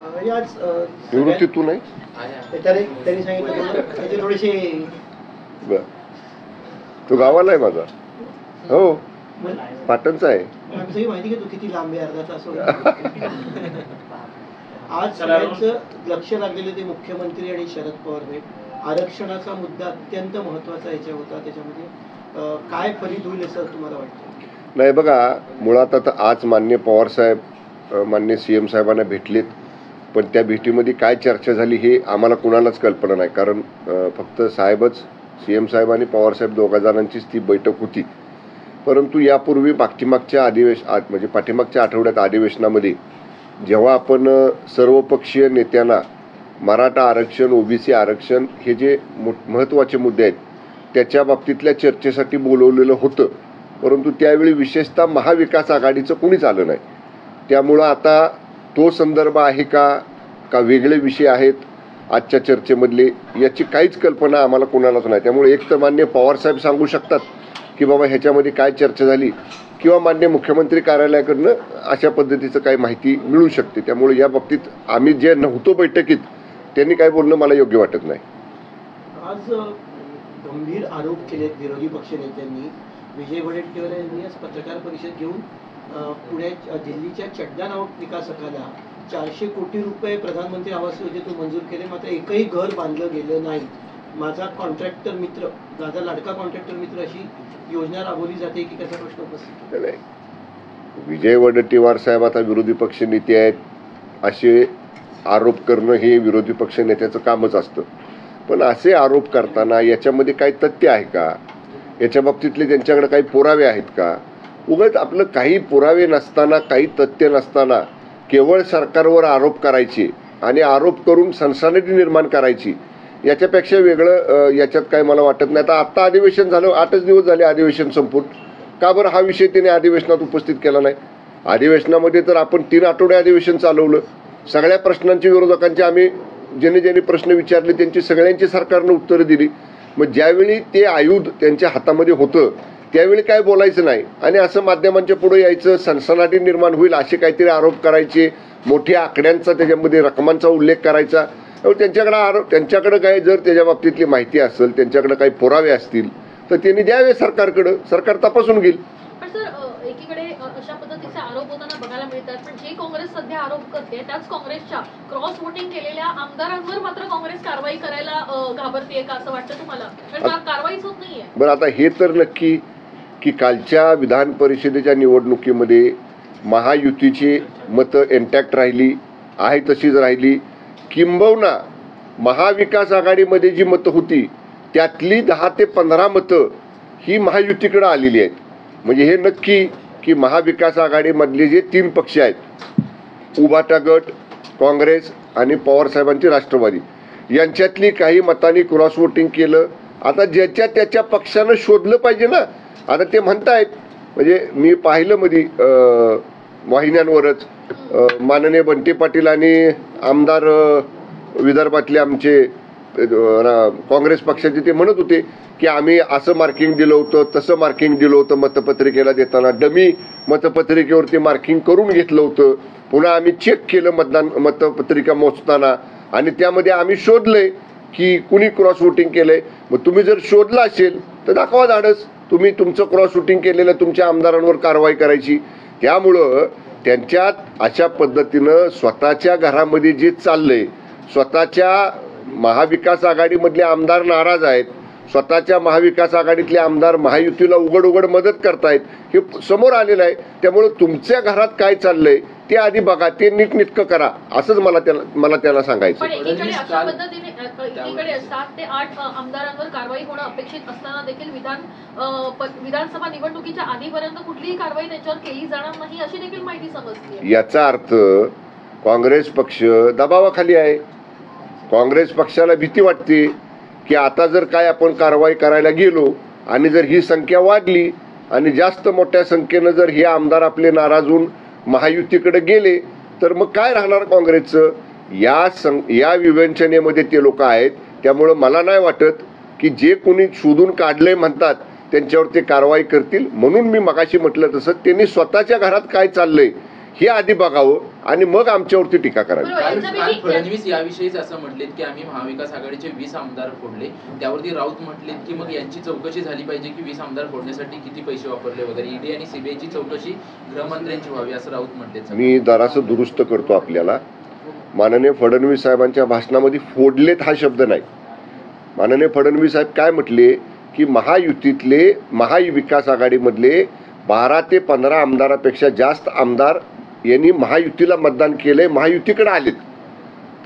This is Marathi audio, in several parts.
म्हणजे आज निवृत्तीतून आहे. त्यांनी सांगितलं त्याचे थोडेसे बर, तो गावाला आहे माझा. हो, पाटणचा आहे. आम्ही सगळी माहिती घेतो किती लांब आहे, अर्धा तास वगैरे. आज सगळ्यांचं लक्ष लागलेलं ते मुख्यमंत्री आणि शरद पवार साहेब. आरक्षणाचा मुद्दा अत्यंत महत्वाचा याच्या होता. त्याच्यामध्ये काय फलित होईल असं तुम्हाला वाटतं? नाही बघा, मुळात आता आज माननीय पवार साहेब माननीय CM साहेबांना भेटलेत, पण त्या भेटीमध्ये काय चर्चा झाली हे आम्हाला कुणालाच कल्पना नाही. कारण फक्त साहेबच, CM साहेब आणि पवार साहेब दोघा जणांचीच ती बैठक होती. परंतु यापूर्वी म्हणजे पाठीमागच्या आठवड्यात अधिवेशनामध्ये जेव्हा आपण सर्वपक्षीय नेत्यांना मराठा आरक्षण, OBC आरक्षण हे जे महत्त्वाचे मुद्दे आहेत त्याच्या बाबतीतल्या चर्चेसाठी बोलवलेलं होतं, परंतु त्यावेळी विशेषतः महाविकास आघाडीचं कुणीच आलं नाही. त्यामुळं आता तो संदर्भ आहे का वेगळे विषय आहेत आजच्या चर्चेमधले, याची काहीच कल्पना आम्हाला कोणालाच नाही. त्यामुळे एक तर माननीय पवारसाहेब सांगू शकतात की बाबा ह्याच्यामध्ये काय चर्चा झाली, किंवा माननीय मुख्यमंत्री कार्यालयाकडनं अशा पद्धतीचं काही माहिती मिळू शकते. त्यामुळे या बाबतीत आम्ही जे नव्हतो बैठकीत त्यांनी काय बोलणं मला योग्य वाटत नाही. आज गंभीर आरोप केलेत विरोधी पक्ष नेत्यांनी. विजय वडेट्टीवार यांनी आज पत्रकार परिषद घेऊन दिल्लीच्या चड्डा नामक विकासकाला 400 कोटी रुपये प्रधानमंत्री आवास योजनेतून मंजूर केले, मात्र एकही घर बांधलं गेलं नाही. माझा कॉन्ट्रॅक्टर मित्र, माझा लाडका कॉन्ट्रॅक्टर मित्र अशी योजना राबवली जाते की कसा प्रश्न उपस्थित नाही. विजय वडेट्टीवार साहेब आता विरोधी पक्ष नेते आहेत, असे आरोप करणं हे विरोधी पक्ष नेत्याचं कामच असतं. पण असे आरोप करताना याच्यामध्ये काही तथ्य आहे का, याच्या बाबतीतले त्यांच्याकडे काही पुरावे आहेत का? उगाच आपलं काही पुरावे नसताना, काही तथ्य नसताना केवळ सरकारवर आरोप करायचे आणि आरोप करून सनसनाटी निर्माण करायची, याच्यापेक्षा वेगळं याच्यात काय मला वाटत नाही. आता अधिवेशन झालं, 8च दिवस झाले अधिवेशन संपून. का बरं हा विषय त्याने अधिवेशनात उपस्थित केला नाही? अधिवेशनामध्ये तर आपण 3 आठवडे अधिवेशन चालवलं. सगळ्या प्रश्नांची विरोधकांची आम्ही ज्यांनी प्रश्न विचारले त्यांची सगळ्यांची सरकारनं उत्तरं दिली. मग ज्यावेळी ते आयुध त्यांच्या हातामध्ये होतं त्यावेळी काय बोलायचं नाही आणि असं माध्यमांच्या पुढे यायचं, सनसनाटी निर्माण होईल असे काहीतरी आरोप करायचे, मोठ्या आकड्यांचा त्याच्यामध्ये रकमांचा उल्लेख करायचा. त्यांच्याकडे काय जर त्याच्या बाबतीतली माहिती असेल, त्यांच्याकडे काही पुरावे असतील तर त्यांनी द्यावे सरकारकडं, सरकार तपासून घेईल. पण सर, एकीकडे अशा पद्धतीचे आरोप होताना बघायला मिळतात, पण जे काँग्रेस सध्या आरोप करते त्याच काँग्रेसच्या क्रॉस वोटिंग केलेल्या आमदारांवर मात्र काँग्रेस कारवाई करायला घाबरतेय का, असं वाटतं तुम्हाला? कारण कारवाईच होत नाहीये. बरं, आता हे तर नक्की की कालच्या विधान परिषदेच्या निवडणुकीमध्ये महायुतीची मतं इंटॅक्ट राहिली, आहे तशीच राहिली. किंबहुना महाविकास आघाडीमध्ये जी मतं होती त्यातली 10 ते 15 मतं ही महायुतीकडे आलेली आहेत. म्हणजे हे नक्की की महाविकास आघाडीमधले जे 3 पक्ष आहेत, उभाटा गट, काँग्रेस आणि पवारसाहेबांची राष्ट्रवादी, यांच्यातली काही मतांनी क्रॉस वोटिंग केलं. आता ज्याच्या त्याच्या पक्षानं शोधलं पाहिजे ना. आता ते म्हणतायत, म्हणजे मी पाहिलं मध्ये वाहिन्यांवरच माननीय बंटी पाटील आणि आमदार विदर्भातले आमचे काँग्रेस पक्षाचे ते म्हणत होते की आम्ही असं मार्किंग दिलं होतं, तसं मार्किंग दिलं होतं, मतपत्रिकेला देताना डमी मतपत्रिकेवरती मार्किंग करून घेतलं होतं, पुन्हा आम्ही चेक केलं मतपत्रिका मोजताना आणि त्यामध्ये आम्ही शोधलंय की कुणी क्रॉस वोटिंग केलंय. मग तुम्ही जर शोधलं असेल तर दाखवा धाडस, तुम्ही तुमचं क्रॉस वोटिंग केलेलं तुमच्या आमदारांवर कारवाई करायची. त्यामुळं त्यांच्यात अशा पद्धतीनं स्वतःच्या घरामध्ये जे चाललंय, स्वतःच्या महाविकास आघाडीमधले आमदार नाराज आहेत, स्वतःच्या महाविकास आघाडीतले आमदार महायुतीला उघड मदत करतायत, हे समोर आलेलं आहे. त्यामुळे तुमच्या घरात काय चाललंय ते आधी बघा, ते नीटनेटकं करा, असंच मला त्याला सांगायचं. एकीकडे 7 ते 8 आमदारांवर कारवाई होणं अपेक्षित असताना देखील विधानसभा निवडणुकीच्या आधीपर्यंत कुठलीही कारवाई त्यांच्यावर केली जाणार नाही अशी देखील माहिती समजते. याचा अर्थ काँग्रेस पक्ष दबावाखाली आहे. काँग्रेस पक्षाला भीती वाटते की आता जर काय आपण कारवाई करायला गेलो आणि जर ही संख्या वाढली आणि जास्त मोठ्या संख्येनं जर हे आमदार आपले नाराज होऊन महायुतीकडे गेले तर मग काय राहणार काँग्रेसचं? या विवंचनेमध्ये ते लोक आहेत. त्यामुळं मला नाही वाटत की जे कोणी शोधून काढले म्हणतात त्यांच्यावर ते कारवाई करतील. म्हणून मी मगाशी म्हटलं तसं त्यांनी स्वतःच्या घरात काय चाललंय हे आधी बघावं आणि मग आमच्यावरती टीका करावी. काल फडणवीस याविषयीच असं म्हटलेत की आम्ही महाविकास आघाडीचे 20 आमदार फोडले. त्यावरती राऊत म्हटलेत की मग यांची चौकशी झाली पाहिजे की 20 आमदार फोडण्यासाठी किती पैसे वापरले वगैरे. ईडी आणि सीबीआयची चौकशी गृहमंत्र्यांची व्हावी असं राऊत म्हटलेत. मी जरासं दुरुस्त करतो आपल्याला. माननीय फडणवीस साहेबांच्या भाषणामध्ये फोडलेत हा शब्द नाही. माननीय फडणवीस साहेब काय म्हटले की महायुतीतले महाविकास आघाडीमधले 12 ते 15 आमदारापेक्षा जास्त आमदार यांनी महायुतीला मतदान केलंय, महायुतीकडे आलेत.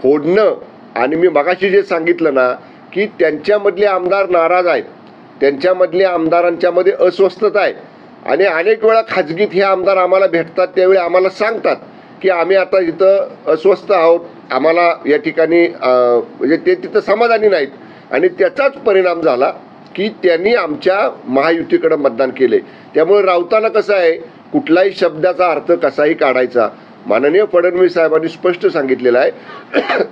फोडणं आणि मी मगाशी जे सांगितलं ना की त्यांच्यामधले आमदार नाराज आहेत, त्यांच्यामधल्या आमदारांच्यामध्ये अस्वस्थता आहे आणि अनेक वेळा खाजगीत हे आमदार आम्हाला भेटतात त्यावेळी आम्हाला सांगतात की आम्ही आता इथं अस्वस्थ आहोत, आम्हाला या ठिकाणी म्हणजे ते तिथं समाधानी नाहीत आणि त्याचाच परिणाम झाला की त्यांनी आमच्या महायुतीकडे मतदान केले. त्यामुळे राऊताला कसं आहे कुठलाही शब्दाचा अर्थ कसाही काढायचा. माननीय फडणवीस साहेबांनी स्पष्ट सांगितलेलं आहे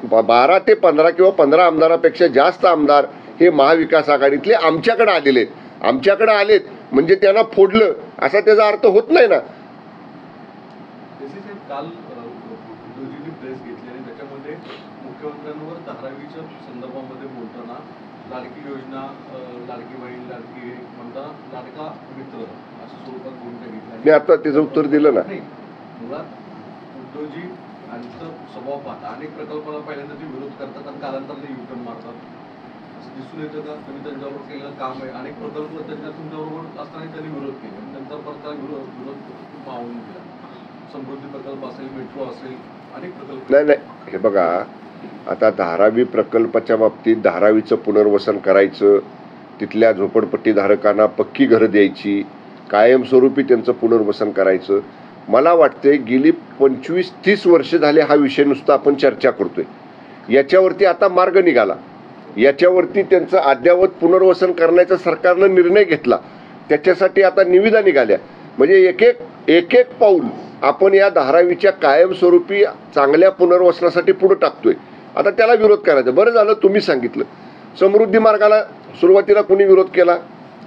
12 ते 15 किंवा 15 आमदारापेक्षा जास्त आमदार हे महाविकास आघाडीतले आमच्याकडे आलेले आहेत. आमच्याकडे आलेत म्हणजे त्यांना फोडलं असा त्याचा अर्थ होत नाही ना. काल उद्धवजींनी प्रेस घेतली आणि त्याच्यामध्ये मुख्यमंत्र्यांवर धारावीच्या संदर्भामध्ये बोलताना लाडकी योजना, लाडकी बहीण, लाडकी म्हणता लाडका मित्र अशा स्वरूपात भूमिका घेतली. मी आता त्याचं उत्तर दिलं ना. मुळात उद्धवजी यांचा स्वभाव पाहता अनेक प्रकल्पाला पहिल्यांदा ते विरोध करतात आणि कालांतराने युटर्न मारतात असं दिसून येतं का? तुम्ही त्यांच्याबरोबर केलेलं काम आहे, अनेक प्रकल्प त्यांच्या तुमच्याबरोबर असताना त्यांनी विरोध केला, त्यांचा परत विरोध खूप आवडून दिला. समृद्धी प्रकल्प असेल, मेट्रो असेल, अनेक प्रकल्प. नाही हे बघा, आता धारावी प्रकल्पाच्या बाबतीत धारावीचं पुनर्वसन करायचं, तिथल्या झोपडपट्टीधारकांना पक्की घरं द्यायची, कायमस्वरूपी त्यांचं पुनर्वसन करायचं. मला वाटते गेली 25-30 वर्ष झाले हा विषय नुसता आपण चर्चा करतोय. याच्यावरती आता मार्ग निघाला, याच्यावरती त्यांचं अद्ययावत पुनर्वसन करण्याचा सरकारनं निर्णय घेतला, त्याच्यासाठी आता निविदा निघाल्या. म्हणजे एक एक पाऊल आपण या धारावीच्या कायमस्वरूपी चांगल्या पुनर्वसनासाठी पुढे टाकतोय. आता त्याला विरोध करायचा. बरं झालं तुम्ही सांगितलं. समृद्धी मार्गाला सुरुवातीला कुणी विरोध केला?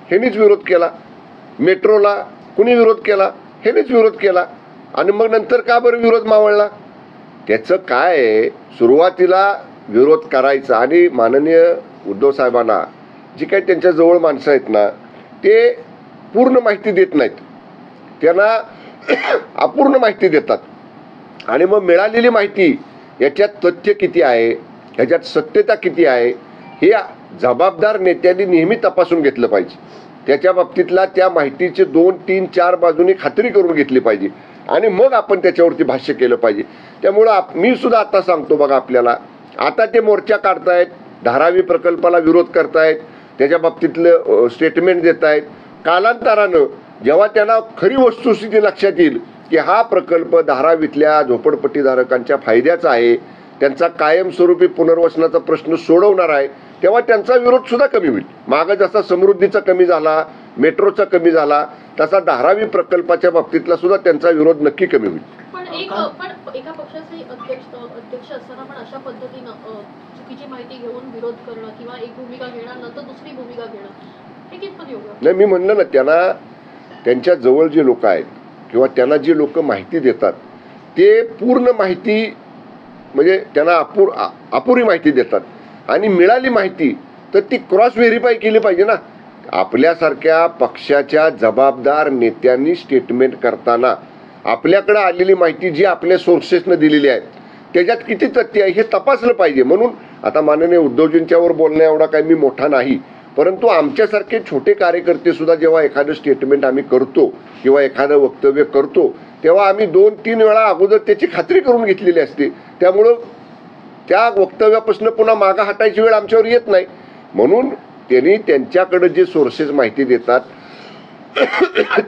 ह्यांनीच विरोध केला. मेट्रोला कुणी विरोध केला? ह्यांनीच विरोध केला. आणि मग नंतर का बरं विरोध मावळला? त्याचं काय आहे, सुरुवातीला विरोध करायचा आणि माननीय उद्धव साहेबांना जी काही त्यांच्या जवळ माणसं आहेत ना ते पूर्ण माहिती देत नाहीत, त्यांना अपूर्ण माहिती देतात आणि मग मिळालेली माहिती याच्यात तथ्य किती आहे, ह्याच्यात सत्यता किती आहे हे जबाबदार नेत्यांनी नेहमी तपासून घेतलं पाहिजे. त्याच्या बाबतीतला त्या माहितीचे 2, 3, 4 बाजूनी खात्री करून घेतली पाहिजे आणि मग आपण त्याच्यावरती भाष्य केलं पाहिजे. त्यामुळं मी सुद्धा आता सांगतो बघा, आपल्याला आता ते मोर्चा काढतायत, धारावी प्रकल्पाला विरोध करतायत, त्याच्या बाबतीतलं स्टेटमेंट देत आहेत. कालांतरानं जेव्हा त्यांना खरी वस्तुस्थिती लक्षात येईल की हा प्रकल्प धारावीतल्या झोपडपट्टीधारकांच्या फायद्याचा आहे, त्यांचा कायमस्वरूपी पुनर्वसनाचा प्रश्न सोडवणार आहे, तेव्हा त्यांचा विरोध सुद्धा कमी होईल. मागं जसा समृद्धीचा कमी झाला, मेट्रोचा कमी झाला, तसा धारावी प्रकल्पाच्या बाबतीतला सुद्धा त्यांचा विरोध नक्की कमी होईल. पण एका पक्षाचे अध्यक्ष असताना पण अशा पद्धतीनं चुकीची माहिती घेऊन विरोध करणं किंवा एक भूमिका घेणं नंतर दुसरी भूमिका घेणं हे कितपत योग्य? नाही, मी म्हणलं ना, त्यांना त्यांच्या जवळ जे लोक आहेत किंवा त्यांना जे लोक माहिती देतात ते पूर्ण माहिती म्हणजे त्यांना अपुरी माहिती देतात आणि मिळाली माहिती तर ती क्रॉस व्हेरीफाय केली पाहिजे ना. आपल्यासारख्या पक्षाच्या जबाबदार नेत्यांनी स्टेटमेंट करताना आपल्याकडे आलेली माहिती जी आपल्या सोर्सेसनं दिलेली आहे त्याच्यात किती तथ्य आहे हे तपासलं पाहिजे. म्हणून आता माननीय उद्धवजींच्यावर बोलण्या एवढा काही मी मोठा नाही, परंतु आमच्यासारखे छोटे कार्यकर्ते सुद्धा जेव्हा एखादं स्टेटमेंट आम्ही करतो किंवा एखादं वक्तव्य करतो तेव्हा आम्ही 2-3 वेळा अगोदर त्याची खात्री करून घेतलेली असते. त्यामुळं त्या वक्तव्यापासून पुन्हा मागं हटायची वेळ आमच्यावर येत नाही. म्हणून त्यांनी त्यांच्याकडे जे सोर्सेस माहिती देतात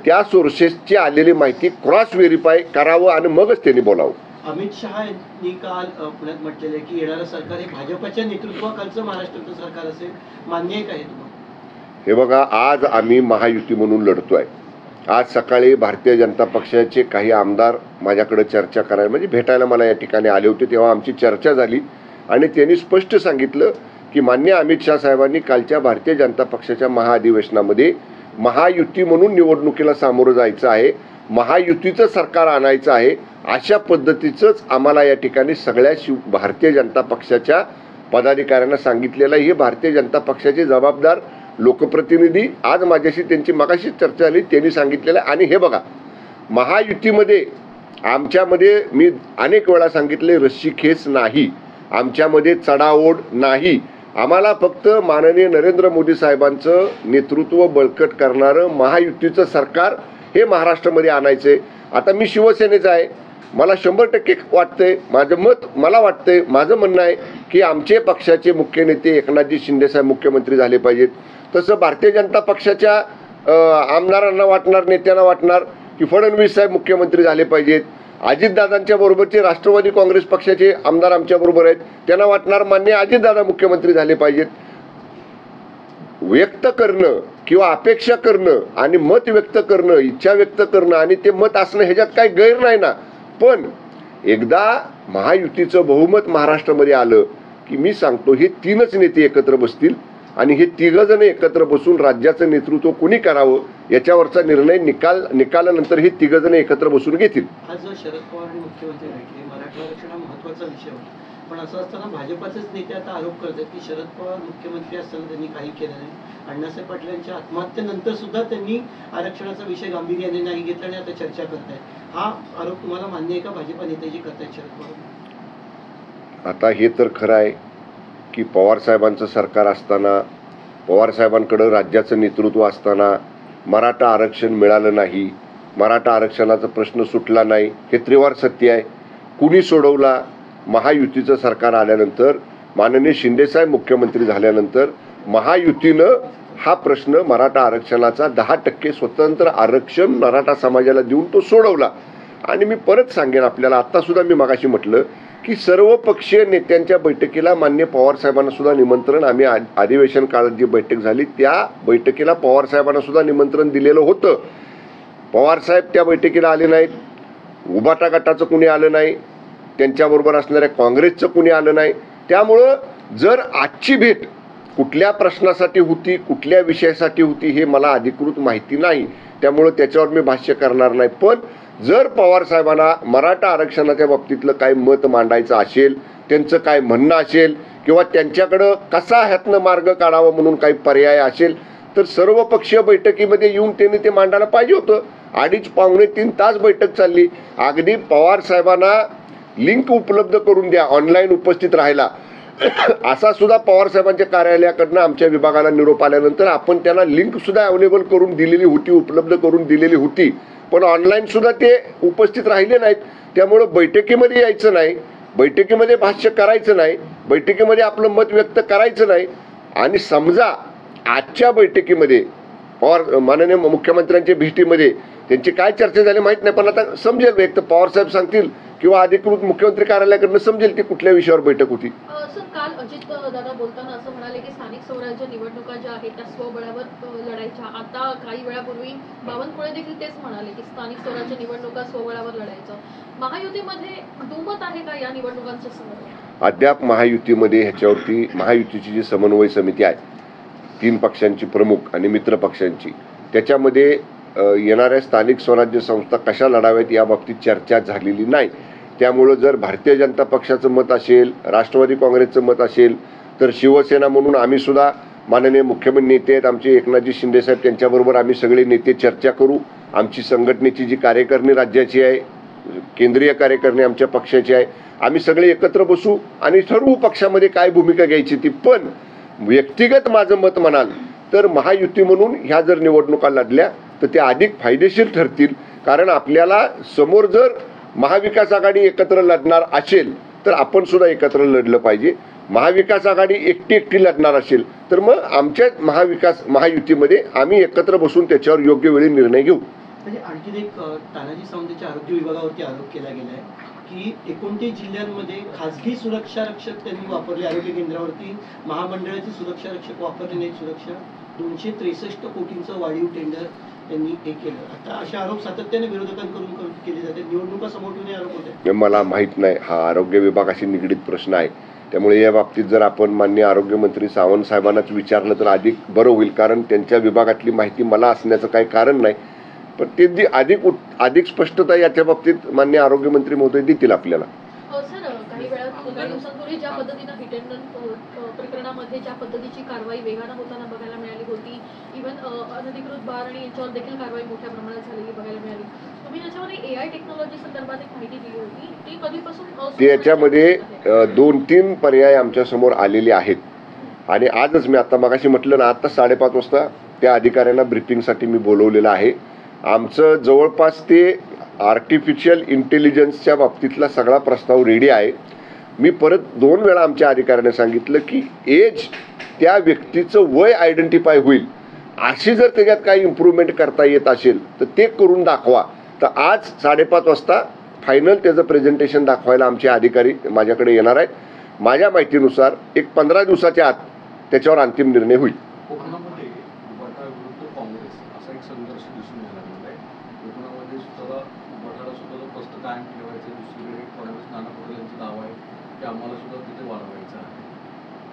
त्या सोर्सेसची आलेली माहिती क्रॉस व्हेरीफाय करावं आणि मगच त्यांनी बोलावं. अमित शहा यांनी काल पुण्यात म्हटलेलं आहे की येणारं सरकार हे भाजपच्या नेतृत्वाखालचं महाराष्ट्राचं सरकार असेल, मान्य आहे का हे तुम्हाला? हे बघा, आज आम्ही महायुती म्हणून लढतोय. आज सकाळी भारतीय जनता पक्षाचे काही आमदार माझ्याकडे चर्चा करायला म्हणजे भेटायला मला या ठिकाणी आले होते, तेव्हा आमची चर्चा झाली आणि त्यांनी स्पष्ट सांगितलं की मान्य अमित शहा साहेबांनी कालच्या भारतीय जनता पक्षाच्या महाअधिवेशनामध्ये महायुती म्हणून निवडणुकीला सामोरं जायचं आहे महायुतीचं सरकार आणायचं आहे, अशा पद्धतीचंच आम्हाला या ठिकाणी सगळ्या भारतीय जनता पक्षाच्या पदाधिकाऱ्यांना सांगितलेलं आहे. हे भारतीय जनता पक्षाचे जबाबदार लोकप्रतिनिधी आज माझ्याशी त्यांची मगाशी चर्चा झाली, त्यांनी सांगितलेलं आहे. आणि हे बघा, महायुतीमध्ये आमच्यामध्ये मी अनेक वेळा सांगितले, रस्सीखेच नाही, आमच्यामध्ये चढाओढ नाही. आम्हाला फक्त माननीय नरेंद्र मोदी साहेबांचं नेतृत्व बळकट करणारं महायुतीचं सरकार हे महाराष्ट्रामध्ये आणायचंय. आता मी शिवसेनेचा आहे, मला 100% वाटतंय, मला वाटतंय, माझं म्हणणं आहे की आमचे पक्षाचे मुख्य नेते एकनाथजी शिंदे साहेब मुख्यमंत्री झाले पाहिजेत. तसं भारतीय जनता पक्षाच्या आमदारांना वाटणार, नेत्यांना वाटणार की फडणवीस साहेब मुख्यमंत्री झाले पाहिजेत. अजितदादांच्या बरोबरचे राष्ट्रवादी काँग्रेस पक्षाचे आमदार आमच्या बरोबर आहेत, त्यांना वाटणार मान्य अजितदादा मुख्यमंत्री झाले पाहिजेत. व्यक्त करणं किंवा अपेक्षा करणं आणि मत व्यक्त करणं, इच्छा व्यक्त करणं आणि ते मत असणं ह्याच्यात काही गैर नाही ना. पण एकदा महायुतीचं बहुमत महाराष्ट्रामध्ये आलं की मी सांगतो, हे 3च नेते एकत्र बसतील आणि हे 3 जण एकत्र बसून राज्याचं नेतृत्व कोणी करावं याच्यावरचा निर्णय निकालानंतर हे 3 जण एकत्र बसून घेतील. आज शरद पवार आणि मुख्यमंत्री भेटले, मराठा आरक्षण हा महत्वाचा विषय होता. पण असं असताना भाजपाचेच नेते आता आरोप करतात की शरद पवार मुख्यमंत्री असताना त्यांनी काही केलं नाही. अण्णासाहेब पाटील यांच्या आत्महत्येनंतर सुद्धा त्यांनी आरक्षणाचा विषय गांभीर्याने नाही घेतला आणि आता चर्चा करतायत. हा आरोप तुम्हाला मान्य आहे का भाजपा नेते जे करतायत शरद पवार? आता हे तर खरं आहे की पवार साहेबांचं सरकार असताना, पवार साहेबांकडं राज्याचं नेतृत्व असताना मराठा आरक्षण मिळालं नाही, मराठा आरक्षणाचा प्रश्न सुटला नाही, हे त्रिवार सत्य आहे. कुणी सोडवला? महायुतीचं सरकार आल्यानंतर, माननीय शिंदेसाहेब मुख्यमंत्री झाल्यानंतर महायुतीनं हा प्रश्न मराठा आरक्षणाचा 10% स्वतंत्र आरक्षण मराठा समाजाला देऊन तो सोडवला. आणि मी परत सांगेन आपल्याला, आता सुद्धा मी मगाशी म्हटलं की सर्व पक्षीय नेत्यांच्या बैठकीला मान्य पवार साहेबांना सुद्धा निमंत्रण, आम्ही अधिवेशन काळात जी बैठक झाली त्या बैठकीला पवार साहेबांना सुद्धा निमंत्रण दिलेलं होतं. पवार साहेब त्या बैठकीला आले नाहीत, उभाटा गटाचं कुणी आलं नाही, त्यांच्याबरोबर असणाऱ्या काँग्रेसचं कुणी आलं नाही. त्यामुळं जर आजची भेट कुठल्या प्रश्नासाठी होती, कुठल्या विषयासाठी होती हे मला अधिकृत माहिती नाही, त्यामुळं त्याच्यावर मी भाष्य करणार नाही. पण जर पवार साहेबांना मराठा आरक्षणाच्या बाबतीतलं काही मत मांडायचं असेल, त्यांचं काय म्हणणं असेल किंवा त्यांच्याकडं कसा ह्यातनं मार्ग काढावा म्हणून काही पर्याय असेल तर सर्वपक्षीय बैठकीमध्ये येऊन त्यांनी ते मांडायला पाहिजे होतं. 2.5-3 तास बैठक चालली. अगदी पवार साहेबांना लिंक उपलब्ध करून द्या ऑनलाईन उपस्थित राहायला, असा सुद्धा पवार साहेबांच्या कार्यालयाकडनं आमच्या विभागाला निरोप आल्यानंतर आपण त्यांना लिंक सुद्धा अवेलेबल करून दिलेली होती, उपलब्ध करून दिलेली होती. पण ऑनलाईन सुद्धा ते उपस्थित राहिले नाहीत. त्यामुळं बैठकीमध्ये यायचं नाही, बैठकीमध्ये भाष्य करायचं नाही, बैठकीमध्ये आपलं मत व्यक्त करायचं नाही. आणि समजा आजच्या बैठकीमध्ये पवार माननीय मुख्यमंत्र्यांच्या भेटीमध्ये त्यांची काय चर्चा झाली माहित नाही, पण आता समजेल, एक तर पवार साहेब सांगतील किंवा अधिकृत मुख्यमंत्री कार्यालयाकडनं समजेल की कुठल्या विषयावर बैठक होती. सर, काल अजित दादा बोलताना असं म्हणाले की स्थानिक स्वराज्य निवडणुका ज्या आहेत त्या स्वबळावर लढायच्या. आता काही वेळापूर्वी बावनकुळे देखील तेच म्हणाले की स्थानिक स्वराज्य निवडणुका स्वबळावर लढायचं. महायुतीमध्ये दुमत आहे का या निवडणुकांच्या संदर्भात? अद्याप महायुतीमध्ये ह्याच्यावरती महायुतीची जी समन्वय समिती आहे 3 पक्षांची प्रमुख आणि मित्र पक्षांची, त्याच्यामध्ये येणाऱ्या स्थानिक स्वराज्य संस्था कशा लढाव्यात याबाबतीत चर्चा झालेली नाही. त्यामुळं जर भारतीय जनता पक्षाचं मत असेल, राष्ट्रवादी काँग्रेसचं मत असेल तर शिवसेना म्हणून आम्ही सुद्धा माननीय मुख्यमंत्री नेते आहेत आमचे एकनाथजी शिंदे साहेब, त्यांच्याबरोबर आम्ही सगळे नेते चर्चा करू. आमची संघटनेची जी कार्यकारिणी राज्याची आहे, केंद्रीय कार्यकारिणी आमच्या पक्षाची आहे, आम्ही सगळे एकत्र बसू आणि ठरवू पक्षामध्ये काय भूमिका घ्यायची ती. पण व्यक्तिगत माझं मत म्हणाल तर महायुती म्हणून ह्या जर निवडणुका लढल्या तर त्या अधिक फायदेशीर ठरतील. कारण आपल्याला समोर जर महाविकास आघाडी एकत्र लढणार असेल तर आपण सुद्धा एकत्र लढलं पाहिजे. महाविकास आघाडी एकटी लढणार असेल तर मग आमच्या महायुतीमध्ये आम्ही एकत्र बसून त्याच्यावर योग्य वेळी निर्णय घेऊ. म्हणजे आणखीन एक तानाजी सावंतच्या आरोग्य विभागावरती आरोप केला गेलाय की 29 जिल्ह्यांमध्ये खासगी सुरक्षा रक्षक त्यांनी वापरले, आरोग्य केंद्रावरती महामंडळाचे सुरक्षा रक्षक वापरले नाहीत. सुरक्षा 263 कोटींचं वाढीव टेंडर त्यांनी हे केलं. आता असे आरोप सातत्याने विरोधकांकडून केले जाते. निवडणुका समोर ठेवून आरोप होते. मला माहित नाही, हा आरोग्य विभागाशी निगडीत प्रश्न आहे. त्यामुळे या बाबतीत जर आपण माननीय आरोग्यमंत्री सावंत साहेबांनाच विचारलं तर अधिक बरं होईल. कारण त्यांच्या विभागातली माहिती मला असण्याचं काही कारण नाही. पण ते जी अधिक स्पष्टता याच्या बाबतीत माननीय आरोग्यमंत्री महोदय देतील आपल्याला. सर, काही दिवसांपूर्वी ज्या पद्धतीनं हिट अँड रन प्रकरणामध्ये ज्या पद्धतीची कारवाई वेगानं होताना बघायला मिळाली होती, इव्हन अनधिकृत बार आणि यांच्यावर देखील कारवाई मोठ्या प्रमाणात झालेली बघायला मिळाली. तुम्ही त्याच्यामध्ये AI टेक्नॉलॉजी संदर्भात एक माहिती दिली होती, ती कधीपासून त्याच्यामध्ये 2-3 पर्याय आमच्या समोर आलेले आहेत. आणि आजच मी आता मगाशी म्हटलं ना, आता 5:30 वाजता त्या अधिकाऱ्यांना ब्रीफिंगसाठी मी बोलवलेलं आहे. आमचं जवळपास ते आर्टिफिशियल इंटेलिजन्सच्या बाबतीतला सगळा प्रस्ताव रेडी आहे. मी परत 2 वेळा आमच्या अधिकाऱ्याने सांगितलं की एज, त्या व्यक्तीचं वय आयडेंटिफाय होईल, अशी जर त्याच्यात काही इम्प्रूव्हमेंट करता येत असेल तर ते करून दाखवा. तर आज 5:30 वाजता फायनल त्याचं प्रेझेंटेशन दाखवायला आमचे अधिकारी माझ्याकडे येणार आहेत. माझ्या माहितीनुसार एक 15 दिवसाच्या आत त्याच्यावर अंतिम निर्णय होईल. कोकणामध्ये उबाटा विरुद्ध काँग्रेस असा एक संघर्ष दिसून यायला लागलेला आहे. कोकणामध्ये सुद्धा उबाटाला सुद्धा प्रस्त कायम ठेवायचं, दुसरीकडे काँग्रेस नाना पटोले यांचा दावा आहे की आम्हाला सुद्धा तिथे वाढवायचं आहे.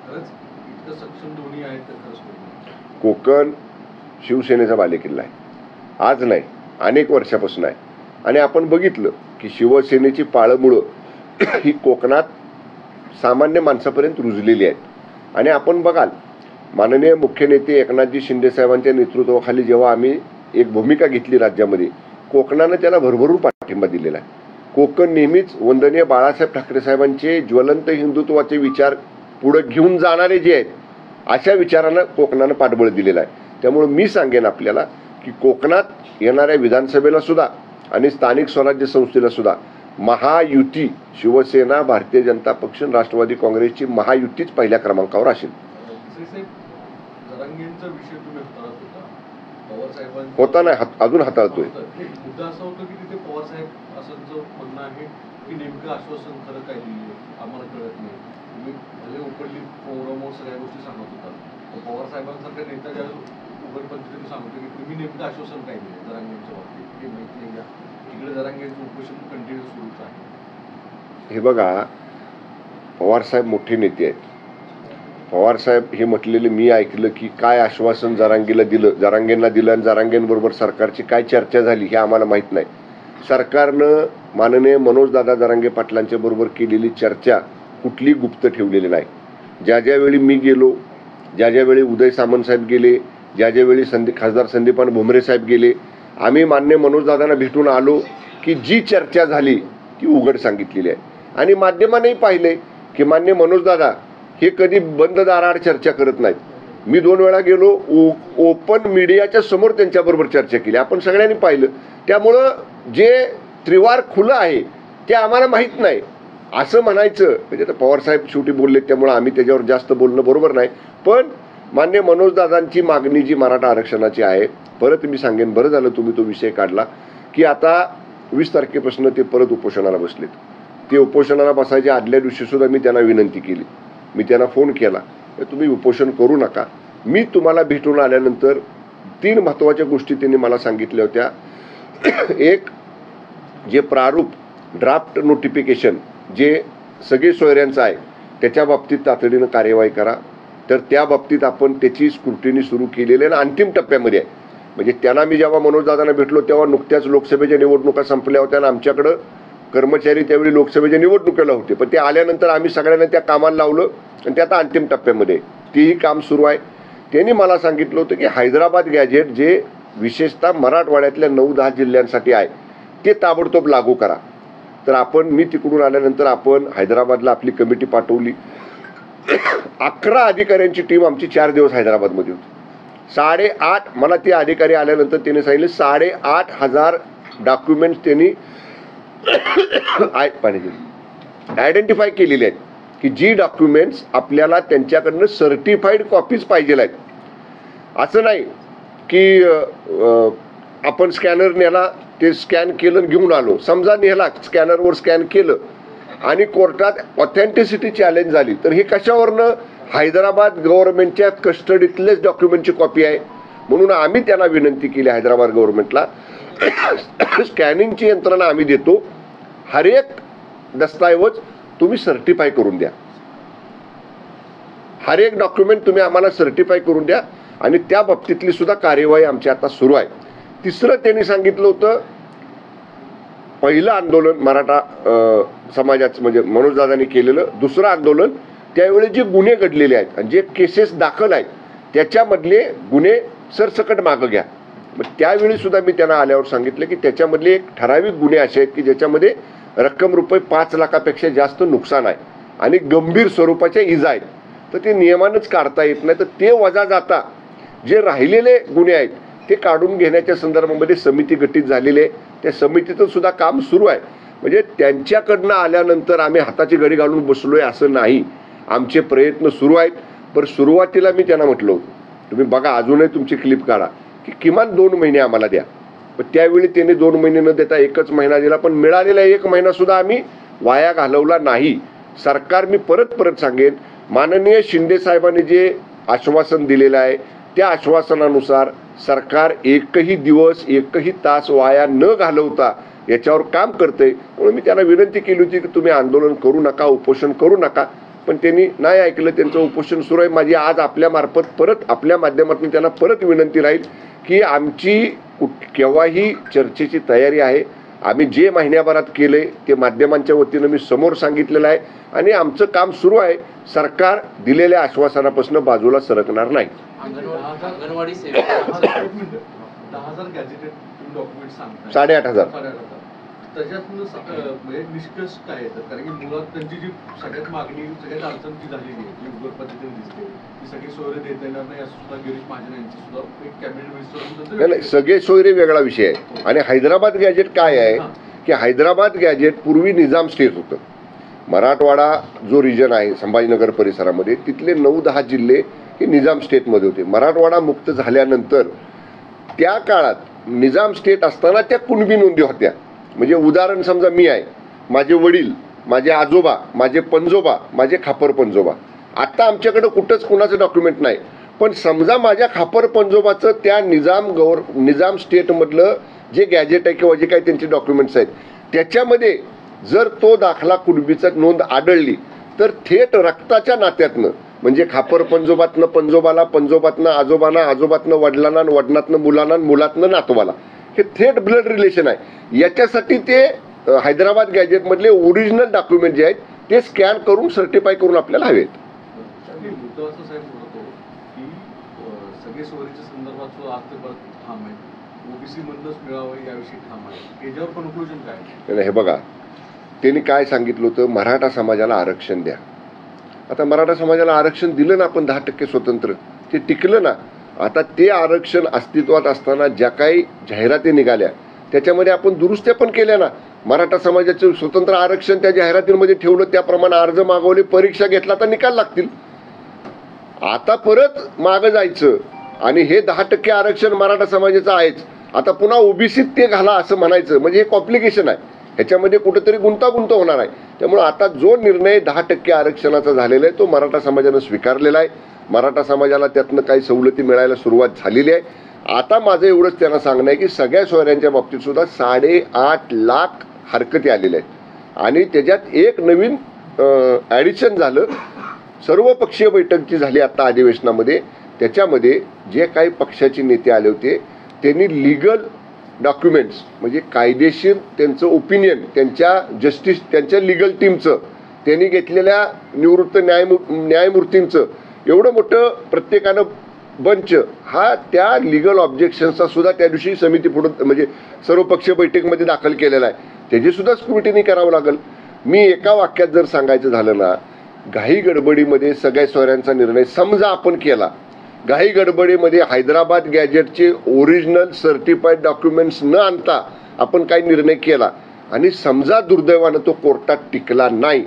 खरंच इतकं सक्षम दोन्ही आहेत तर खरंच कोकण शिवसेनेचा बालेकिल्ला आहे. आज नाही, अनेक वर्षापासून आहे. आणि आपण बघितलं की शिवसेनेची पाळंमुळं ही कोकणात सामान्य माणसापर्यंत रुजलेली आहेत. आणि आपण बघाल, माननीय मुख्य नेते एकनाथजी शिंदे साहेबांच्या नेतृत्वाखाली जेव्हा आम्ही एक भूमिका घेतली राज्यामध्ये, कोकणानं त्याला भरभरून पाठिंबा दिलेला आहे. कोकण नेहमीच वंदनीय बाळासाहेब ठाकरे साहेबांचे ज्वलंत हिंदुत्वाचे विचार पुढे घेऊन जाणारे जे आहेत, अशा विचारानं कोकणानं पाठबळ दिलेलं आहे. त्यामुळे मी सांगेन आपल्याला की कोकणात येणाऱ्या विधानसभेला सुद्धा आणि स्थानिक स्वराज्य संस्थेला सुद्धा महायुती, शिवसेना, भारतीय जनता पक्ष, राष्ट्रवादी काँग्रेसची महायुतीच पहिल्या क्रमांकावर असेल. जरांगेंचा विषय तुम्ही हाताळत होता, पवार साहेबांचा होता नाही, अजून हाताळतोय. मुद्दा असा होता की तिथे पवार साहेब असं जो म्हणणं आहे की नेमकं आश्वासन खरं काय दिले आम्हाला कळत नाही. तुम्ही भले उकडली फोरमवर सगळ्या गोष्टी सांगत होता, पवार साहेबांसारख्या नेता ज्या उघड पद्धतीने सांगतो की तुम्ही नेमकं आश्वासन काय दिले जरांगेंच्या बाबतीत हे माहिती नाही का? इकडे जरांगेंचं उपोषण कंटिन्यू सुरूच आहे. हे बघा, पवारसाहेब मोठे नेते आहेत. पवारसाहेब हे म्हटलेले मी ऐकलं की काय आश्वासन जरांगेंना दिलं आणि जरांगेंबरोबर सरकारची काय चर्चा झाली हे आम्हाला माहीत नाही. सरकारनं माननीय मनोजदादा जरांगे पाटलांच्या बरोबर केलेली चर्चा कुठली गुप्त ठेवलेली नाही. ज्यावेळी मी गेलो, ज्यावेळी उदय सामंत साहेब गेले, ज्यावेळी खासदार संदीपान भुमरे साहेब गेले, आम्ही मान्य मनोजदादांना भेटून आलो की जी चर्चा झाली ती उघड सांगितलेली आहे. आणि माध्यमांनी पाहिले की मान्य मनोजदादा हे कधी बंद दाराआड चर्चा करत नाहीत. मी 2 वेळा गेलो, ओपन मीडियाच्या समोर त्यांच्याबरोबर चर्चा केली, आपण सगळ्यांनी पाहिलं. त्यामुळं जे त्रिवार खुलं आहे ते आम्हाला माहीत नाही असं म्हणायचं म्हणजे तर पवारसाहेब शेवटी बोलले, त्यामुळे आम्ही त्याच्यावर जास्त बोलणं बरोबर नाही. पण मान्य मनोजदादांची मागणी जी मराठा आरक्षणाची आहे, परत मी सांगेन, बरं झालं तुम्ही तो विषय काढला की आता 20 तारखेपासून ते परत उपोषणाला बसलेत. ते उपोषणाला बसायच्या आदल्या दिवशी सुद्धा मी त्यांना विनंती केली, मी त्यांना फोन केला, तुम्ही उपोषण करू नका. मी तुम्हाला भेटून आल्यानंतर 3 महत्त्वाच्या गोष्टी त्यांनी मला सांगितल्या होत्या. एक, जे प्रारूप ड्राफ्ट नोटिफिकेशन जे सगळे सोयऱ्यांचं आहे त्याच्या बाबतीत तातडीनं कार्यवाही करा. तर त्या बाबतीत आपण त्याची स्क्रुटिनी सुरू केलेली आहे आणि अंतिम टप्प्यामध्ये आहे. म्हणजे त्यांना मी जेव्हा मनोजदादांना भेटलो तेव्हा नुकत्याच लोकसभेच्या निवडणुका संपल्या होत्या आणि आमच्याकडं कर्मचारी त्यावेळी लोकसभेच्या निवडणुकीला होते. पण ते आल्यानंतर आम्ही सगळ्यांना त्या कामाला लावलं आणि ते आता अंतिम टप्प्यामध्ये तेही काम सुरू आहे. त्यांनी मला सांगितलं होतं की हैदराबाद गॅजेट जे विशेषतः मराठवाड्यातल्या 9-10 जिल्ह्यांसाठी आहे ते ताबडतोब लागू करा. तर मी तिकडून आल्यानंतर आपण हैदराबादला आपली कमिटी पाठवली. 11 अधिकाऱ्यांची टीम आमची 4 दिवस हैदराबादमध्ये होती. 8.5 मला ते अधिकारी आल्यानंतर त्यांनी सांगितले 8,500 डॉक्युमेंट्स त्यांनी आयडेंटिफाय केलेले आहेत की जी डॉक्युमेंट्स आपल्याला त्यांच्याकडनं सर्टिफाईड कॉपीज पाहिजे आहेत. असं नाही की आपण स्कॅनर नेला, ते स्कॅन केलं घेऊन आलो. समजा नेला, स्कॅनरवर स्कॅन केलं आणि कोर्टात ऑथेंटिसिटी चॅलेंज झाली तर हे कशावरनं? हैदराबाद गव्हर्नमेंटच्या कस्टडीतलेच डॉक्युमेंटची कॉपी आहे. म्हणून आम्ही त्यांना विनंती केली हैदराबाद गव्हर्नमेंटला, स्कॅनिंगची यंत्रणा आम्ही देतो, हर एक दस्तऐवज तुम्ही सर्टिफाय करून द्या, हर एक डॉक्युमेंट तुम्ही आम्हाला सर्टिफाय करून द्या. आणि त्या बाबतीतली सुद्धा कार्यवाही आमची आता सुरू आहे. तिसरं त्यांनी सांगितलं होतं, पहिलं आंदोलन मराठा समाजाचं म्हणजे मनोजदादांनी केलेलं, दुसरं आंदोलन त्यावेळी जे गुन्हे घडलेले आहेत आणि जे केसेस दाखल आहेत त्याच्यामधले गुन्हे सरसकट मागं घ्या. मग त्यावेळी सुद्धा मी त्यांना आल्यावर सांगितलं की त्याच्यामधले एक ठराविक गुन्हे असे आहेत की ज्याच्यामध्ये रक्कम रुपये 5 लाखापेक्षा जास्त नुकसान आहे आणि गंभीर स्वरूपाच्या इजा आहेत, तर ते नियमानंच काढता येत नाही. तर ते वजा जाता जे राहिलेले गुन्हे आहेत ते काढून घेण्याच्या संदर्भामध्ये समिती गठीत झालेली आहे. त्या समितीचं सुद्धा काम सुरू आहे. म्हणजे त्यांच्याकडनं आल्यानंतर आम्ही हाताची घडी घालून बसलोय असं नाही, आमचे प्रयत्न सुरू आहेत. पण सुरुवातीला मी त्यांना म्हटलं होतं, तुम्ही बघा अजूनही तुमची क्लिप काढा, की किमान 2 महिने आम्हाला द्या. पण त्यावेळी त्यांनी 2 महिने न देता 1च महिना दिला. पण मिळालेला 1 महिना सुद्धा आम्ही वाया घालवला नाही. सरकार, मी परत सांगेन, माननीय शिंदे साहेबांनी जे आश्वासन दिलेलं आहे त्या आश्वासनानुसार सरकार एकही दिवस एकही तास वाया न घालवता याच्यावर काम करते. म्हणून मी त्यांना विनंती केली होती की तुम्ही आंदोलन करू नका, उपोषण करू नका. पण त्यांनी नाही ऐकलं, त्यांचं उपोषण सुरू आहे. माझी आज आपल्या मार्फत परत आपल्या माध्यमातून त्यांना परत विनंती राहील की आमची केव्हाही चर्चेची तयारी आहे. आम्ही जे महिन्याभरात केले ते माध्यमांच्या वतीनं मी समोर सांगितलेलं आहे आणि आमचं काम सुरू आहे. सरकार दिलेल्या आश्वासनापासून बाजूला सरकणार नाही. अंगणवाडी सेवेत 10,000 गॅजेटेड डॉक्युमेंट सांगतात, 8,500 त्याच्यातून म्हणजे निष्कर्ष काय येतात? कारण की मुळात त्यांची जी सगळ्यात मागणी, सगळ्यात अडचण जी झालेली आहे, जी उघड पद्धतीने दिसते, ती सगळी सोयरे देता येणार नाही असं सुद्धा गिरीश महाजन यांची सुद्धा एक कॅबिनेट मिनिस्टर. नाही, सगळे सोयरे वेगळा विषय आहे. आणि हैदराबाद गॅजेट काय आहे की हैदराबाद गॅजेट पूर्वी निजाम स्टेट होतं. मराठवाडा जो रिजन आहे संभाजीनगर परिसरामध्ये, तिथले 9-10 जिल्हे हे निजाम स्टेटमध्ये होते. मराठवाडा मुक्त झाल्यानंतर त्या काळात निजाम स्टेट असताना त्या कुणबी नोंदी होत्या. म्हणजे उदाहरण समजा मी आहे, माझे वडील, माझे आजोबा, माझे पंजोबा, माझे खापर पंजोबा. आता आमच्याकडे कुठंच कुणाचं डॉक्युमेंट नाही. पण समजा माझ्या खापर पंजोबाचं त्या निजाम स्टेटमधलं जे गॅजेट आहे किंवा जे काही त्यांचे डॉक्युमेंट्स आहेत त्याच्यामध्ये जर तो दाखला कुणबीचा नोंद आढळली तर थेट रक्ताच्या नात्यातनं, म्हणजे खापर पंजोबातनं पंजोबाला, पंजोबातनं आजोबांना, आजोबातनं वडिलांना, वडिलांतनं मुलांना, मुलातनं नातवाला, हे थेट ब्लड रिलेशन आहे. याच्यासाठी ते हैदराबाद गॅजेटमधले ओरिजिनल डॉक्युमेंट जे आहेत ते स्कॅन करून सर्टिफाय करून आपल्याला हवेत. मुद्दा असं साहेब म्हणतो की सगळे सोयरीच्या संदर्भात जो आज ते ठाम आहे, ओबीसी मधनच मिळावं याविषयी ठाम आहे, याच्यावर कन्क्लुजन काय? हे बघा, त्यांनी काय सांगितलं होतं, मराठा समाजाला आरक्षण द्या. आता मराठा समाजाला आरक्षण दिलं ना आपण 10% स्वतंत्र, ते टिकलं ना. आता ते आरक्षण अस्तित्वात असताना ज्या काही जाहिराती निघाल्या त्याच्यामध्ये आपण दुरुस्त्या पण केल्या ना. मराठा समाजाचं स्वतंत्र आरक्षण त्या जाहिरातींमध्ये ठेवलं, त्याप्रमाणे अर्ज मागवले, परीक्षा घेतला तर निकाल लागतील. आता परत मागं जायचं आणि हे 10% आरक्षण मराठा समाजाचं आहेच, आता पुन्हा ओबीसीत ते घाला असं म्हणायचं, म्हणजे हे कॉम्प्लिकेशन आहे. ह्याच्यामध्ये कुठेतरी गुंतागुंत होणार आहे. त्यामुळे आता जो निर्णय 10% आरक्षणाचा झालेला आहे तो मराठा समाजानं स्वीकारलेला आहे. मराठा समाजाला त्यातनं काही सवलती मिळायला सुरुवात झालेली आहे. आता माझं एवढंच त्यांना सांगणं आहे की सगळ्या सोयऱ्यांच्या बाबतीत सुद्धा 8.5 लाख हरकती आलेल्या आहेत आणि त्याच्यात एक नवीन ॲडिशन झालं. सर्वपक्षीय बैठक जी झाली आता अधिवेशनामध्ये, त्याच्यामध्ये जे काही पक्षाचे नेते आले होते त्यांनी लिगल डॉक्युमेंट्स, म्हणजे कायदेशीर त्यांचं ओपिनियन, त्यांच्या लिगल टीमचं, त्यांनी घेतलेल्या निवृत्त न्यायमूर्तींचं एवढं मोठं प्रत्येकानं बंच, हा त्या लिगल ऑब्जेक्शन्सचा सुद्धा त्या दिवशी समिती पुढे म्हणजे सर्वपक्षीय बैठकीमध्ये दाखल केलेला आहे. त्याची सुद्धा स्क्रुटिनी करावं लागेल. मी एका वाक्यात जर सांगायचं झालं ना, घाई गडबडीमध्ये सगळ्या सोयऱ्यांचा निर्णय समजा आपण केला, घाई गडबडीमध्ये हैदराबाद गॅजेटचे ओरिजिनल सर्टिफाईड डॉक्युमेंट्स न आणता आपण काही निर्णय केला आणि समजा दुर्दैवानं तो कोर्टात टिकला नाही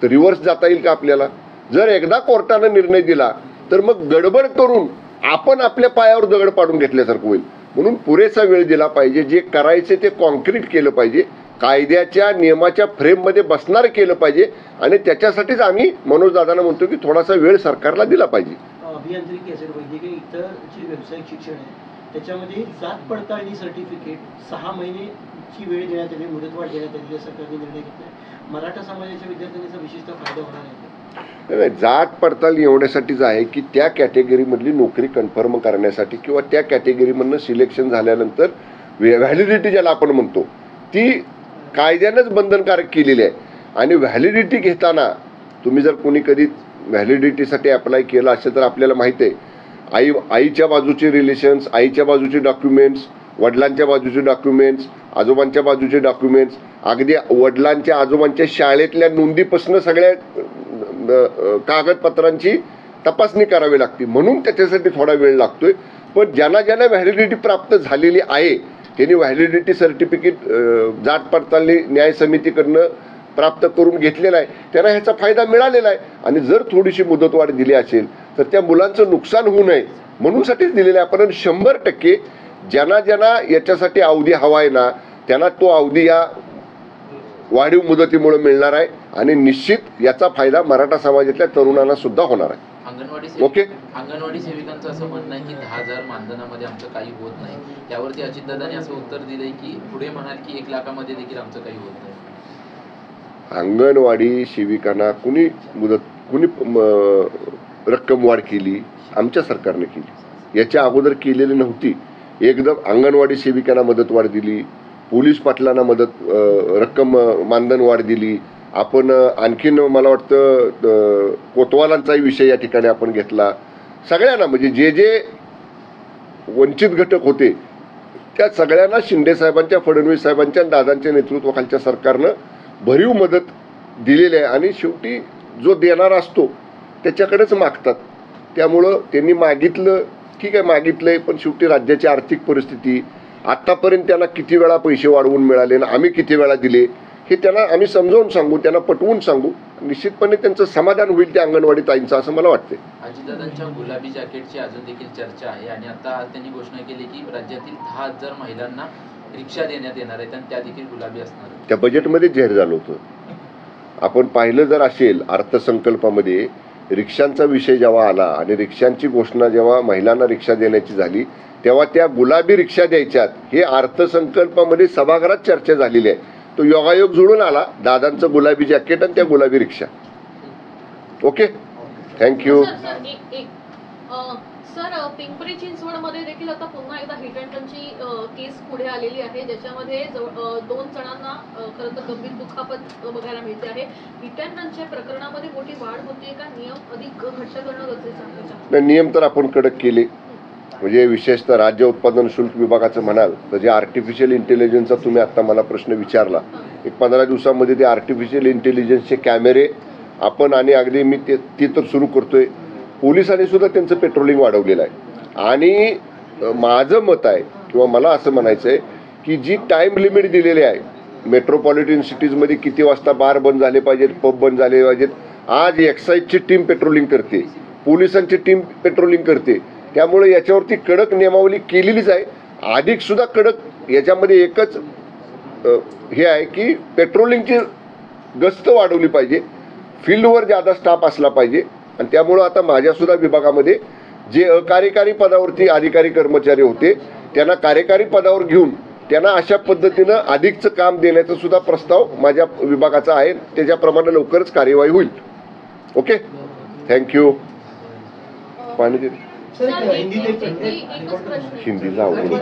तर रिव्हर्स जाता येईल का आपल्याला? जर एकदा कोर्टानं निर्णय दिला तर मग गडबड करून आपण आपल्या पायावर दगड पाडून घेतल्यासारखं होईल. म्हणून पुरेसा वेळ दिला पाहिजे. जे करायचे ते कॉन्क्रीट केलं पाहिजे, कायद्याच्या नियमाच्या फ्रेममध्ये बसणार केलं पाहिजे आणि त्याच्यासाठीच आम्ही मनोजदादांना म्हणतो की थोडासा वेळ सरकारला दिला पाहिजे. अभियांत्रिकी असेल, वैद्यकीय, इतर जे व्यावसायिक शिक्षण आहे त्याच्यामध्ये जात पडताळणी सर्टिफिकेट 6 महिनेची वेळ देण्यात आली, मुदतवाढ देण्यात आलेली सरकारने निर्णय घेतला. मराठा समाजाच्या विद्यार्थ्यांचा विशेषतः फायदा होणार आहे. नाही, जात पडताळणी एवढ्यासाठीच आहे की त्या कॅटेगरीमधली नोकरी कन्फर्म करण्यासाठी किंवा त्या कॅटेगरीमधनं सिलेक्शन झाल्यानंतर व्हॅलिडिटी ज्याला आपण म्हणतो ती कायद्यानंच बंधनकारक केलेली आहे. आणि व्हॅलिडिटी घेताना तुम्ही जर कोणी कधी व्हॅलिडिटीसाठी अप्लाय केलं असेल तर आपल्याला माहिती आहे आईच्या बाजूचे रिलेशन्स, आईच्या बाजूचे डॉक्युमेंट्स, वडिलांच्या बाजूचे डॉक्युमेंट्स, आजोबांच्या बाजूचे डॉक्युमेंट्स, अगदी वडिलांच्या आजोबांच्या शाळेतल्या नोंदीपासून सगळ्या कागदपत्रांची तपासणी करावी लागते. म्हणून त्याच्यासाठी थोडा वेळ लागतोय. पण ज्यांना व्हॅलिडिटी प्राप्त झालेली आहे त्यांनी व्हॅलिडिटी सर्टिफिकेट जात पडताळणी न्याय समितीकडनं प्राप्त करून घेतलेला आहे. त्यांना ह्याचा फायदा मिळालेला आहे. आणि जर थोडीशी मुदतवाढ दिली असेल तर त्या मुलांचं नुकसान होऊ नये म्हणूनसाठीच दिलेलं आहे. पण 100% ज्यांना याच्यासाठी अवधी हवा आहे ना त्यांना तो अवधी या वाढीव मुदतीमुळे मिळणार आहे. आणि निश्चित याचा फायदा मराठा समाजातल्या तरुणांना सुद्धा होणार आहे. अंगणवाडी सेविकांचं असं म्हणणं आहे की 10,000 मानधनामध्ये आमचं काही होत नाही. त्यावरती अजितदादांनी असं उत्तर दिलंय की पुढे म्हणाल की 1 लाखामध्ये देखील आमचं काही होत नाही. अंगणवाडी सेविकांना कुणी रक्कम वाढ केली? आमच्या सरकारने केली. याच्या अगोदर केलेली नव्हती. एकदम अंगणवाडी सेविकांना मदत वाढ दिली, पोलीस पाटलांना रक्कम मानधन वाढ दिली. आपण आणखीन मला वाटतं कोतवालांचाही विषय या ठिकाणी आपण घेतला. सगळ्यांना म्हणजे जे वंचित घटक होते त्या सगळ्यांना शिंदे साहेबांच्या, फडणवीस साहेबांच्या, दादांच्या नेतृत्वाखालच्या सरकारनं भरीव मदत दिलेली आहे. आणि शेवटी जो देणारा असतो त्याच्याकडेच मागतात. त्यामुळं त्यांनी मागितलं, ठीक आहे मागितलंय, पण शेवटी राज्याची आर्थिक परिस्थिती, आतापर्यंत त्यांना किती वेळा पैसे वाढवून मिळाले आणि आम्ही किती वेळा दिले हे त्यांना आम्ही समजावून सांगू, त्यांना पटवून सांगू. निश्चितपणे त्यांचं समाधान होईल त्या अंगणवाडी ताईंचं असं मला वाटतंय. अजितदादांच्या गुलाबी जॅकेटची अजून देखील चर्चा आहे. आणि आता त्यांनी घोषणा केली की राज्यातील 10,000 महिलांना रिक्षा देण्यात येणार आहेत आणि त्या देखील गुलाबी असणार आहेत. त्या बजेटमध्ये जाहीर झालं होतं. आपण पाहिलं जर असेल अर्थसंकल्पामध्ये रिक्षांचा विषय जेव्हा आला आणि रिक्षांची घोषणा जेव्हा महिलांना रिक्षा देण्याची झाली तेव्हा त्या गुलाबी रिक्षा द्यायच्यात हे अर्थसंकल्पामध्ये सभागृहात चर्चा झालेली आहे. तो योगायोग जुळून आला, दादांचं गुलाबी जॅकेट आणि त्या गुलाबी रिक्षा. Okay, thank you. सर, पिंपरी चिंचवडमध्ये देखील आता पुन्हा एकदा हिट अँड रनची केस पुढे आलेली आहे, ज्याच्यामध्ये 2 जणांना खरं तर गंभीर दुखापत बघायला मिळते आहे. हिट अँड रनच्या प्रकरणामध्ये मोठी वाढ होते का? नियम अधिक घट्ट करणं गरजेचं आहे? नियम तर आपण कडक केले. म्हणजे विशेषतः राज्य उत्पादन शुल्क विभागाचं म्हणाल तर जे आर्टिफिशियल इंटेलिजन्सचा तुम्ही आता मला प्रश्न विचारला, एक 15 दिवसामध्ये ते आर्टिफिशियल इंटेलिजन्सचे कॅमेरे आपण आणि अगदी मी ते तर सुरू करतोय. पोलिसांनी सुद्धा त्यांचं पेट्रोलिंग वाढवलेलं आहे. आणि माझं मत आहे किंवा मला असं म्हणायचं आहे की जी टाईम लिमिट दिलेली आहे, मेट्रोपॉलिटन सिटीजमध्ये किती वाजता बार बंद झाले पाहिजेत, पब बंद झाले पाहिजेत, आज एक्साईजची टीम पेट्रोलिंग करते, पोलिसांची टीम पेट्रोलिंग करते. त्यामुळे याच्यावरती कडक नियमावली केलेलीच आहे. अधिक सुद्धा कडक याच्यामध्ये एकच हे आहे की पेट्रोलिंगची गस्त वाढवली पाहिजे, फील्डवर जादा स्टाफ असला पाहिजे. आणि त्यामुळं आता माझ्यासुद्धा विभागामध्ये जे अकार्यकारी पदावरती अधिकारी कर्मचारी होते त्यांना कार्यकारी पदावर घेऊन त्यांना अशा पद्धतीनं अधिकचं काम देण्याचा सुद्धा प्रस्ताव माझ्या विभागाचा आहे. त्याच्याप्रमाणे लवकरच कार्यवाही होईल. Okay, thank you. पाणी दे. एकच प्रश्न हिंदीला आवडतं.